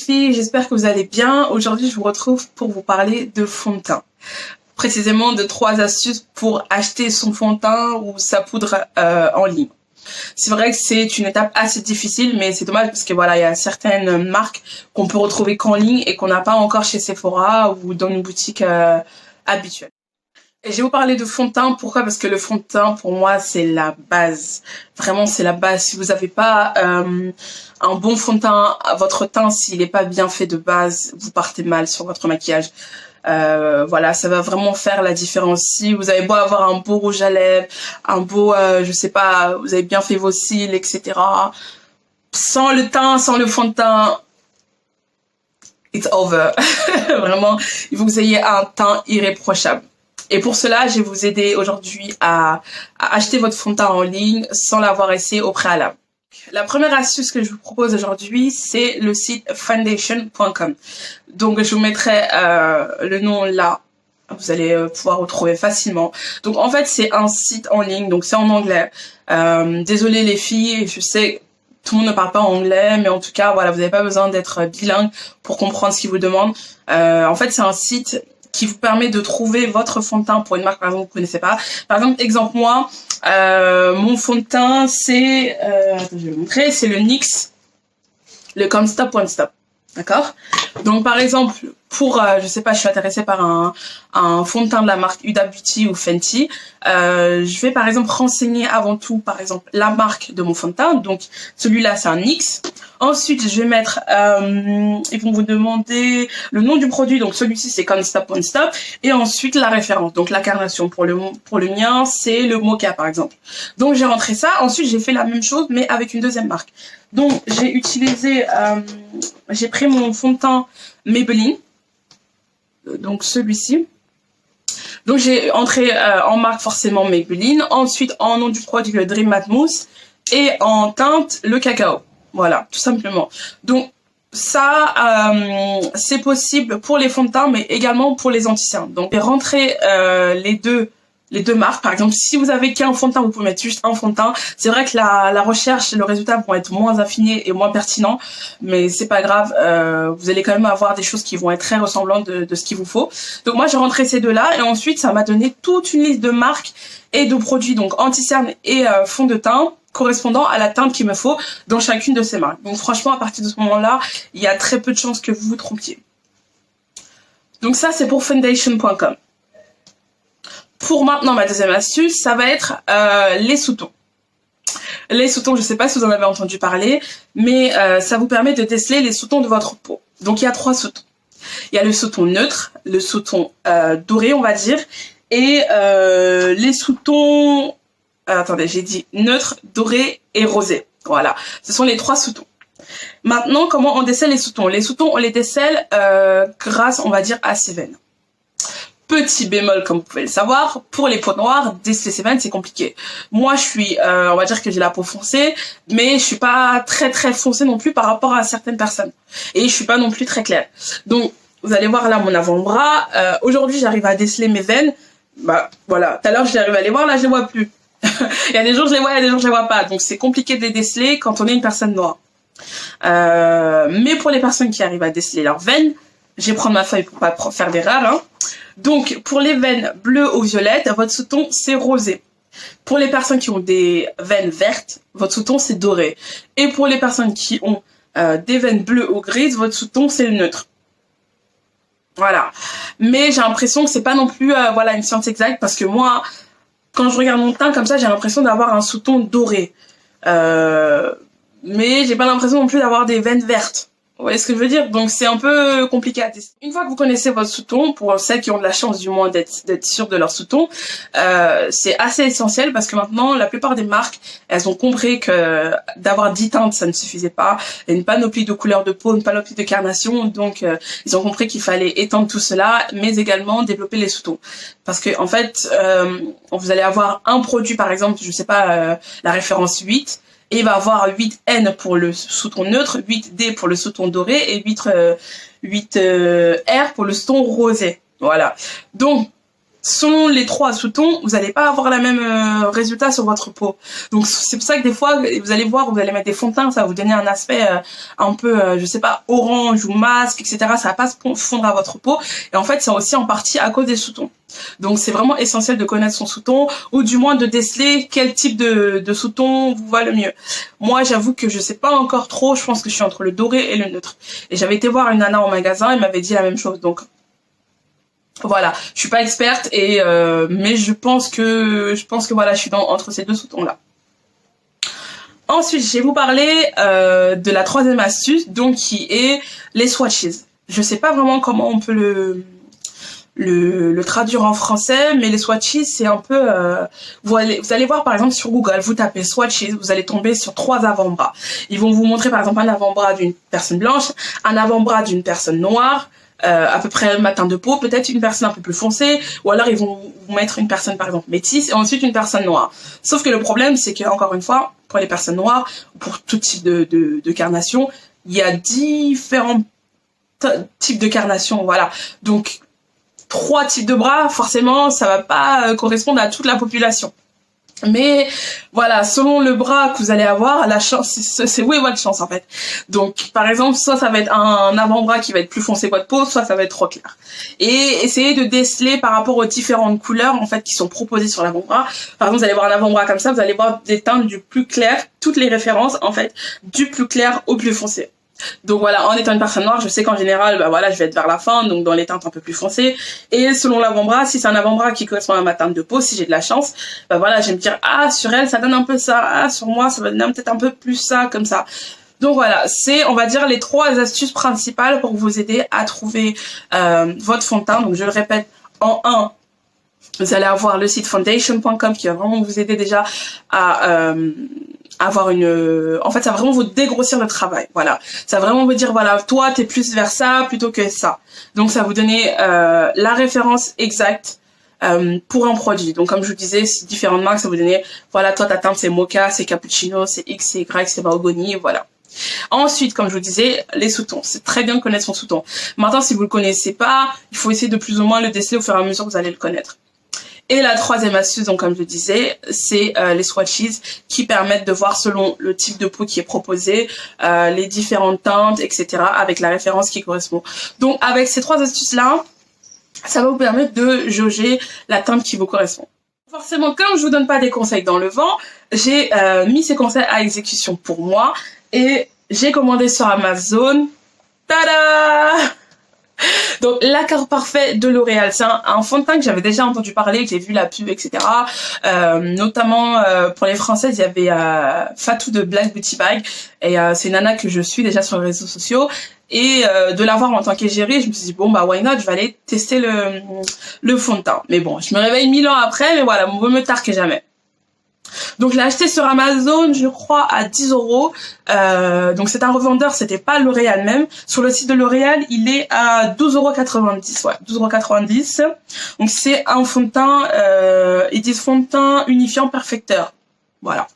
filles, j'espère que vous allez bien. Aujourd'hui, je vous retrouve pour vous parler de fond de teint. Précisément de 3 astuces pour acheter son fond de teint ou sa poudre en ligne. C'est vrai que c'est une étape assez difficile, mais c'est dommage parce que voilà, il y a certaines marques qu'on peut retrouver qu'en ligne et qu'on n'a pas encore chez Sephora ou dans une boutique habituelle. Et je vais vous parler de fond de teint. Pourquoi? Parce que le fond de teint, pour moi, c'est la base. Vraiment, c'est la base. Si vous n'avez pas un bon fond de teint, votre teint, s'il n'est pas bien fait de base, vous partez mal sur votre maquillage. Voilà, ça va vraiment faire la différence. Si vous avez beau avoir un beau rouge à lèvres, un beau, je sais pas, vous avez bien fait vos cils, etc. Sans le teint, sans le fond de teint, it's over. Vraiment, il faut que vous ayez un teint irréprochable. Et pour cela, je vais vous aider aujourd'hui à acheter votre fond de teint en ligne sans l'avoir essayé au préalable. La première astuce que je vous propose aujourd'hui, c'est le site foundation.com. Donc, je vous mettrai le nom là. Vous allez pouvoir retrouver facilement. Donc, en fait, c'est un site en ligne. Donc, c'est en anglais. Désolée les filles, je sais tout le monde ne parle pas anglais, mais en tout cas, voilà, vous n'avez pas besoin d'être bilingue pour comprendre ce qu'ils vous demandent. En fait, c'est un site qui vous permet de trouver votre fond de teint pour une marque par exemple que vous connaissez pas. Par exemple, exemple moi, mon fond de teint c'est, je vais vous montrer, c'est le NYX, le Can't Stop Won't Stop, d'accord. Donc par exemple, pour, je sais pas, je suis intéressée par un fond de teint de la marque Huda Beauty ou Fenty, je vais par exemple renseigner avant tout, par exemple, la marque de mon fond de teint. Donc celui-là, c'est un NYX. Ensuite, je vais mettre, ils vont vous demander le nom du produit. Donc celui-ci, c'est Can't Stop Won't Stop. Et ensuite, la référence, donc l'incarnation. Pour le mien, c'est le Mocha, par exemple. Donc j'ai rentré ça. Ensuite, j'ai fait la même chose, mais avec une deuxième marque. Donc j'ai utilisé, j'ai pris mon fond de teint Maybelline. Donc celui-ci. Donc j'ai entré en marque forcément Maybelline, ensuite en nom du produit le Dream Matte Mousse et en teinte le cacao. Voilà, tout simplement. Donc ça, c'est possible pour les fonds de teint, mais également pour les anti-cernes. Donc rentrer les deux marques. Par exemple, si vous avez qu'un fond de teint, vous pouvez mettre juste un fond de teint. C'est vrai que la recherche et le résultat vont être moins affinés et moins pertinents, mais c'est pas grave. Vous allez quand même avoir des choses qui vont être très ressemblantes de ce qu'il vous faut. Donc moi, j'ai rentré ces deux-là et ensuite, ça m'a donné toute une liste de marques et de produits, donc anti-cernes et fond de teint, correspondant à la teinte qu'il me faut dans chacune de ces marques. Donc franchement, à partir de ce moment-là, il y a très peu de chances que vous vous trompiez. Donc ça, c'est pour foundation.com. Pour maintenant, ma deuxième astuce, ça va être les sous-tons. Les sous-tons, je ne sais pas si vous en avez entendu parler, mais ça vous permet de déceler les sous-tons de votre peau. Donc, il y a 3 sous-tons. Il y a le sous-ton neutre, le sous-ton doré, on va dire, et les sous-tons... attendez, j'ai dit neutre, doré et rosé. Voilà, ce sont les 3 sous-tons. Maintenant, comment on décèle les sous-tons? Les sous-tons, on les décèle grâce, on va dire, à ces veines. Petit bémol, comme vous pouvez le savoir, pour les peaux noires, déceler ces veines, c'est compliqué. Moi, je suis, on va dire que j'ai la peau foncée, mais je suis pas très foncée non plus par rapport à certaines personnes. Et je suis pas non plus très claire. Donc, vous allez voir là mon avant-bras. Aujourd'hui, j'arrive à déceler mes veines. Bah, voilà. Tout à l'heure, j'arrive à les voir, là, je les vois plus. Il y a des jours, je les vois, il y a des jours, je les vois pas. Donc, c'est compliqué de les déceler quand on est une personne noire. Mais pour les personnes qui arrivent à déceler leurs veines, je vais prendre ma feuille pour pas faire d'erreur, hein. Donc, pour les veines bleues ou violettes, votre sous-ton, c'est rosé. Pour les personnes qui ont des veines vertes, votre sous-ton, c'est doré. Et pour les personnes qui ont des veines bleues ou grises, votre sous-ton, c'est le neutre. Voilà. Mais j'ai l'impression que c'est pas non plus voilà, une science exacte, parce que moi, quand je regarde mon teint comme ça, j'ai l'impression d'avoir un sous-ton doré. Mais j'ai pas l'impression non plus d'avoir des veines vertes. Vous voyez ce que je veux dire? Donc c'est un peu compliqué à tester. Une fois que vous connaissez votre sous-ton, pour celles qui ont de la chance du moins d'être sûres de leur sous-ton, c'est assez essentiel parce que maintenant la plupart des marques, elles ont compris que d'avoir 10 teintes ça ne suffisait pas. Il y a une panoplie de couleurs de peau, une panoplie de carnation, donc ils ont compris qu'il fallait étendre tout cela, mais également développer les sous-tons. Parce que en fait, vous allez avoir un produit par exemple, je sais pas, la référence 8, et il va avoir 8N pour le sous-ton neutre, 8D pour le sous-ton doré et 8R pour le sous-ton rosé. Voilà. Donc, selon les trois sous-tons, vous n'allez pas avoir la même résultat sur votre peau. Donc c'est pour ça que des fois, vous allez voir, vous allez mettre des fonds de teint, ça va vous donner un aspect un peu, je sais pas, orange ou masque, etc. Ça va pas se fondre à votre peau. Et en fait, c'est aussi en partie à cause des sous-tons. Donc c'est vraiment essentiel de connaître son sous-ton, ou du moins de déceler quel type de sous-ton vous va le mieux. Moi, j'avoue que je sais pas encore trop, je pense que je suis entre le doré et le neutre. Et j'avais été voir une nana en magasin, elle m'avait dit la même chose. Donc voilà, je suis pas experte mais je pense que voilà, je suis entre ces deux sous-tons là. Ensuite, je vais vous parler de la troisième astuce, donc qui est les swatches. Je sais pas vraiment comment on peut le traduire en français, mais les swatches, c'est un peu vous allez voir par exemple sur Google, vous tapez swatches, vous allez tomber sur 3 avant-bras. Ils vont vous montrer par exemple un avant-bras d'une personne blanche, un avant-bras d'une personne noire, à peu près ma teinte de peau, peut-être une personne un peu plus foncée, ou alors ils vont vous mettre une personne par exemple métisse et ensuite une personne noire. Sauf que le problème, c'est que encore une fois, pour les personnes noires, pour tout type de carnation, il y a différents types de carnation, voilà. Donc 3 types de bras, forcément, ça va pas correspondre à toute la population. Mais voilà, selon le bras que vous allez avoir, la chance, c'est où est votre chance en fait. Donc par exemple, soit ça va être un avant-bras qui va être plus foncé que votre peau, soit ça va être trop clair. Et essayez de déceler par rapport aux différentes couleurs en fait qui sont proposées sur l'avant-bras. Par exemple, vous allez voir un avant-bras comme ça, vous allez voir des teintes du plus clair, toutes les références en fait, du plus clair au plus foncé. Donc voilà, en étant une personne noire, je sais qu'en général, bah voilà, je vais être vers la fin, donc dans les teintes un peu plus foncées. Et selon l'avant-bras, si c'est un avant-bras qui correspond à ma teinte de peau, si j'ai de la chance, bah voilà, je vais me dire, ah, sur elle, ça donne un peu ça, ah, sur moi, ça va donner peut-être un peu plus ça, comme ça. Donc voilà, c'est, on va dire, les 3 astuces principales pour vous aider à trouver votre fond de teint. Donc je le répète, en 1, vous allez avoir le site foundation.com qui va vraiment vous aider déjà à avoir en fait, ça va vraiment vous dégrossir le travail. Voilà. Ça va vraiment vous dire, voilà, toi, t'es plus vers ça plutôt que ça. Donc, ça va vous donner la référence exacte pour un produit. Donc, comme je vous disais, différentes marques, ça va vous donner, voilà, toi, ta teinte, c'est mocha, c'est cappuccino, c'est X, c'est Y, c'est mahogany, voilà. Ensuite, comme je vous disais, les sous-tons. C'est très bien de connaître son sous-ton. Maintenant, si vous le connaissez pas, il faut essayer de plus ou moins le déceler au fur et à mesure que vous allez le connaître. Et la troisième astuce, donc comme je disais, c'est les swatches qui permettent de voir selon le type de peau qui est proposé, les différentes teintes, etc. avec la référence qui correspond. Donc avec ces 3 astuces-là, ça va vous permettre de jauger la teinte qui vous correspond. Forcément, comme je vous donne pas des conseils dans le vent, j'ai mis ces conseils à exécution pour moi et j'ai commandé sur Amazon. Tada! Donc l'accord parfait de L'Oréal, c'est un fond de teint que j'avais déjà entendu parler, que j'ai vu la pub, etc. Notamment pour les Françaises, il y avait Fatou de Black Beauty Bag et c'est une nana que je suis déjà sur les réseaux sociaux et de la voir en tant qu'égérie, je me suis dit bon bah why not, je vais aller tester le fond de teint. Mais bon, je me réveille 1000 ans après, mais voilà, vaut mieux tard que jamais. Donc je l'ai acheté sur Amazon, je crois, à 10 €. Donc c'est un revendeur, c'était pas L'Oréal même. Sur le site de L'Oréal, il est à 12,90 €. Ouais, 12,90 €. Donc c'est un fond de teint, ils disent fond de teint unifiant perfecteur. Voilà.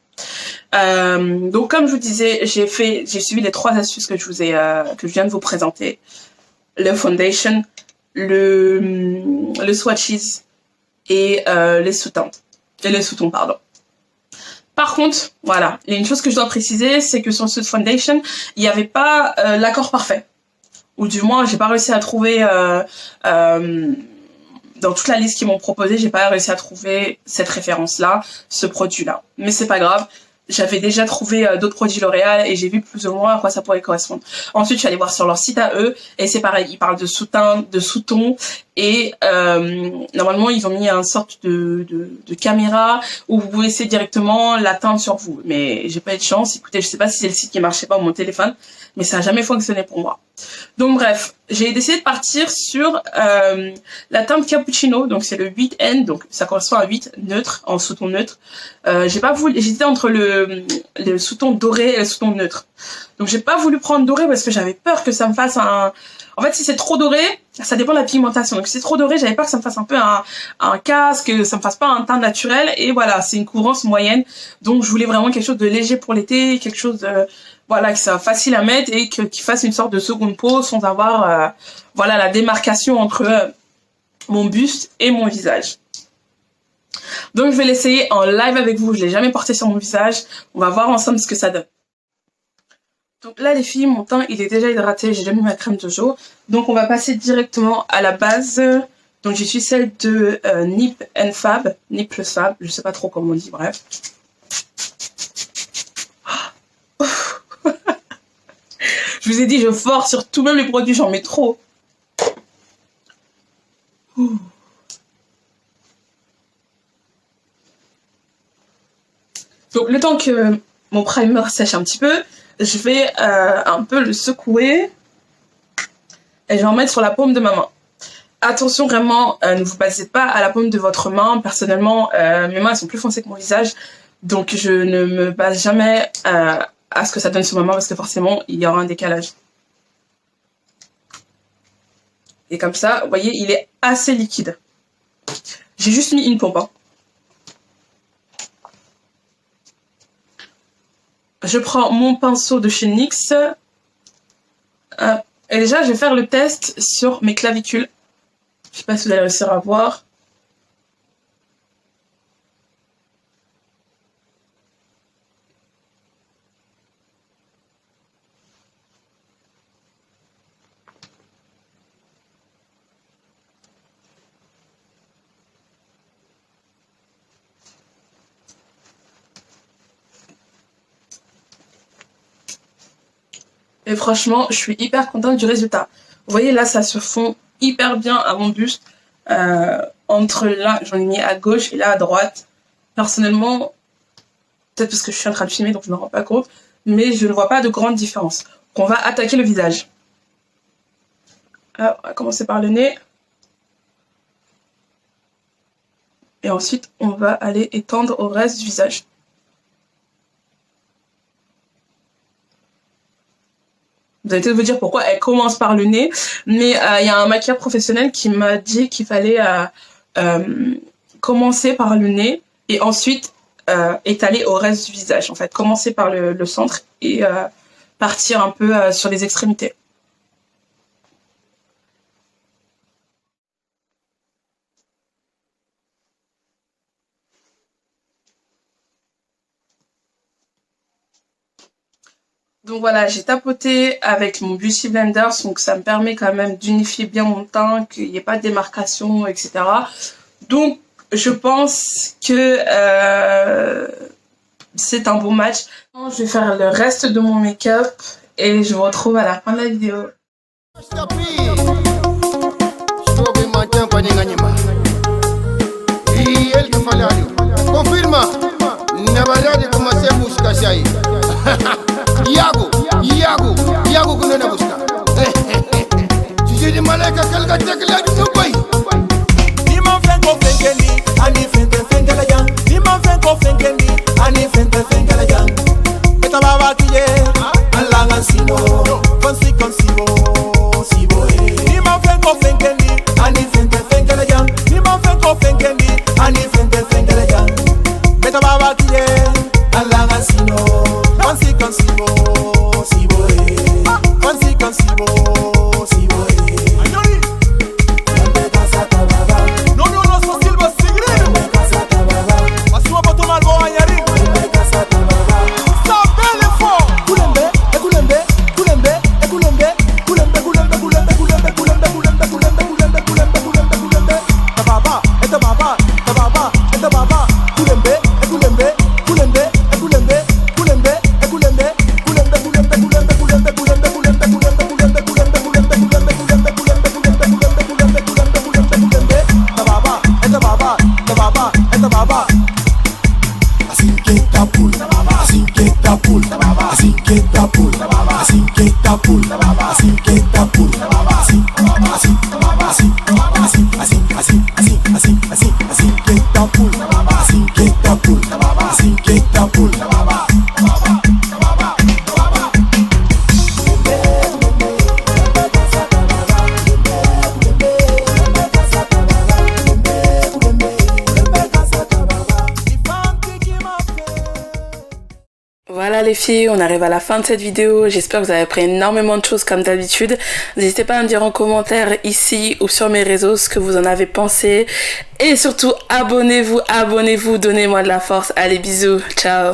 Donc comme je vous disais, j'ai suivi les 3 astuces que je viens de vous présenter. Le foundation, le swatches et les sous-teintes. Et les sous-tons, pardon. Par contre, voilà, il y a une chose que je dois préciser, c'est que sur ce foundation, il n'y avait pas l'accord parfait. Ou du moins, j'ai pas réussi à trouver, dans toute la liste qu'ils m'ont proposé, j'ai pas réussi à trouver cette référence-là, ce produit-là. Mais c'est pas grave. J'avais déjà trouvé d'autres produits L'Oréal et j'ai vu plus ou moins à quoi ça pourrait correspondre. Ensuite, je suis allée voir sur leur site à eux et c'est pareil, ils parlent de sous-teint, de sous-ton et normalement ils ont mis une sorte de caméra où vous pouvez essayer directement la teinte sur vous. Mais j'ai pas eu de chance. Écoutez, je sais pas si c'est le site qui marchait pas ou mon téléphone, mais ça a jamais fonctionné pour moi. Donc bref, j'ai décidé de partir sur la teinte cappuccino, donc c'est le 8N, donc ça correspond à 8 neutre, en sous-ton neutre. J'hésitais entre le sous-ton doré et le sous-ton neutre. Donc j'ai pas voulu prendre doré parce que j'avais peur que ça me fasse en fait, si c'est trop doré, ça dépend de la pigmentation. Donc si c'est trop doré, j'avais peur que ça me fasse un peu un casque, que ça me fasse pas un teint naturel. Et voilà, c'est une couvrance moyenne. Donc je voulais vraiment quelque chose de léger pour l'été, quelque chose de, voilà, que ça facile à mettre et qui fasse une sorte de seconde peau sans avoir, voilà, la démarcation mon buste et mon visage. Donc je vais l'essayer en live avec vous, je l'ai jamais porté sur mon visage. On va voir ensemble ce que ça donne. Donc là les filles, mon teint il est déjà hydraté, j'ai déjà mis ma crème de jour. Donc on va passer directement à la base. Donc j'utilise celle de Nip Fab, Nip plus Fab, je sais pas trop comment on dit, bref. Je vous ai dit, je force sur tous même les produits, j'en mets trop. Donc le temps que mon primer sèche un petit peu, je vais un peu le secouer et je vais en mettre sur la paume de ma main. Attention vraiment, ne vous basez pas à la paume de votre main. Personnellement, mes mains elles sont plus foncées que mon visage, donc je ne me base jamais à ce que ça donne sur ma main parce que forcément il y aura un décalage. Et comme ça, vous voyez, il est assez liquide. J'ai juste mis une pompe. Hein. Je prends mon pinceau de chez NYX. Et déjà, je vais faire le test sur mes clavicules. Je sais pas si vous allez réussir à voir. Et franchement, je suis hyper contente du résultat. Vous voyez, là, ça se fond hyper bien à mon buste. Entre là, j'en ai mis à gauche et là à droite. Personnellement, peut-être parce que je suis en train de filmer, donc je ne me rends pas compte. Mais je ne vois pas de grande différence. Donc, on va attaquer le visage. Alors, on va commencer par le nez. Et ensuite, on va aller étendre au reste du visage. Vous allez peut-être vous dire pourquoi elle commence par le nez, mais il y a un maquilleur professionnel qui m'a dit qu'il fallait commencer par le nez et ensuite étaler au reste du visage. En fait, commencer par le centre et partir un peu sur les extrémités. Donc voilà, j'ai tapoté avec mon Beauty Blender, donc ça me permet quand même d'unifier bien mon teint, qu'il n'y ait pas de démarcation, etc. Donc je pense que c'est un bon match. Je vais faire le reste de mon make-up et je vous retrouve à la fin de la vidéo. Yago kuna na buska. Jiji malaka kalga tekla du boy. Ni man fen ko fengeli, ani fengela jang. Ni man fen ko fengeli, ani fengela jang. Beta baba kiye, alanga simo, konsi konsibo, sibo e. Ni man fen ko fengeli, ani fengela jang. Ni man fen ko fengeli, ani fengela jang. Beta baba kiye, alanga simo, konsi konsibo. Voilà les filles, on arrive à la fin de cette vidéo. J'espère que vous avez appris énormément de choses comme d'habitude. N'hésitez pas à me dire en commentaire ici ou sur mes réseaux ce que vous en avez pensé. Et surtout, abonnez-vous, donnez-moi de la force. Allez, bisous, ciao.